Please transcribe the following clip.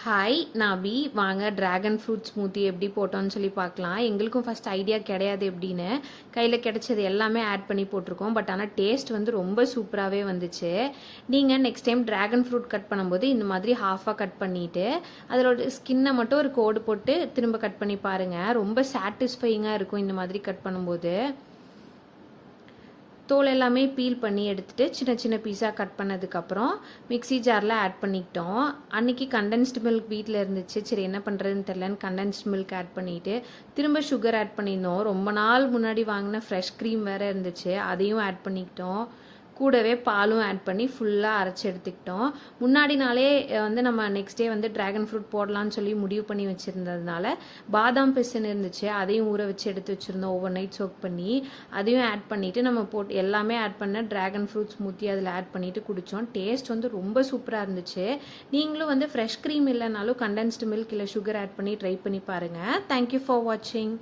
Hi நான் B. வாங்க dragon fruit smoothie எப்படி போட்டோன்னு சொல்லி பார்க்கலாம். எங்களுக்கும் ஃபஸ்ட் ஐடியா கிடையாது எப்படின்னு. கையில் கிடைச்சது எல்லாமே ஆட் பண்ணி போட்டிருக்கோம். பட் ஆனால் டேஸ்ட் வந்து ரொம்ப சூப்பராகவே வந்துச்சு. நீங்கள் next time dragon fruit cut பண்ணும்போது இந்த மாதிரி ஹாஃபாக கட் பண்ணிவிட்டு அதோட ஸ்கின்னை மட்டும் ஒரு கோடு போட்டு திரும்ப கட் பண்ணி பாருங்கள். ரொம்ப சாட்டிஸ்ஃபையிங்காக இருக்கும் இந்த மாதிரி கட் பண்ணும்போது. தோல் எல்லாமே பீல் பண்ணி எடுத்துகிட்டு சின்ன சின்ன பீஸாக கட் பண்ணதுக்கப்புறம் மிக்ஸி ஜாரில் ஆட் பண்ணிக்கிட்டோம். அன்றைக்கி கண்டென்ஸ்டு மில்க் வீட்டில் இருந்துச்சு. சரி என்ன பண்ணுறதுன்னு தெரிலன்னு கண்டென்ஸ்டு மில்க் ஆட் பண்ணிவிட்டு திரும்ப சுகர் ஆட் பண்ணியிருந்தோம். ரொம்ப நாள் முன்னாடி வாங்கின ஃப்ரெஷ் க்ரீம் வேறு இருந்துச்சு, அதையும் ஆட் பண்ணிக்கிட்டோம். கூடவே பாலும் ஆட் பண்ணி ஃபுல்லாக அரைச்சி எடுத்துக்கிட்டோம். முன்னாடி நாளே வந்து நம்ம நெக்ஸ்ட் டே வந்து ட்ராகன் ஃப்ரூட் போடலான்னு சொல்லி முடிவு பண்ணி வச்சுருந்ததுனால பாதாம் பிசின் இருந்துச்சு, அதையும் ஊற வச்சு எடுத்து வச்சுருந்தோம் ஓவர் நைட் சோக் பண்ணி. அதையும் ஆட் பண்ணிவிட்டு நம்ம போட்டு எல்லாமே ஆட் பண்ண ட்ராகன் ஃப்ரூட் ஸ்மூத்தி அதில் ஆட் பண்ணிவிட்டு குடித்தோம். டேஸ்ட் வந்து ரொம்ப சூப்பராக இருந்துச்சு. நீங்களும் வந்து ஃப்ரெஷ் க்ரீம் இல்லைனாலும் கண்டென்ஸ்டு மில்க் இல்லை சுகர் ஆட் பண்ணி ட்ரை பண்ணி பாருங்கள். தேங்க்யூ ஃபார் வாட்சிங்.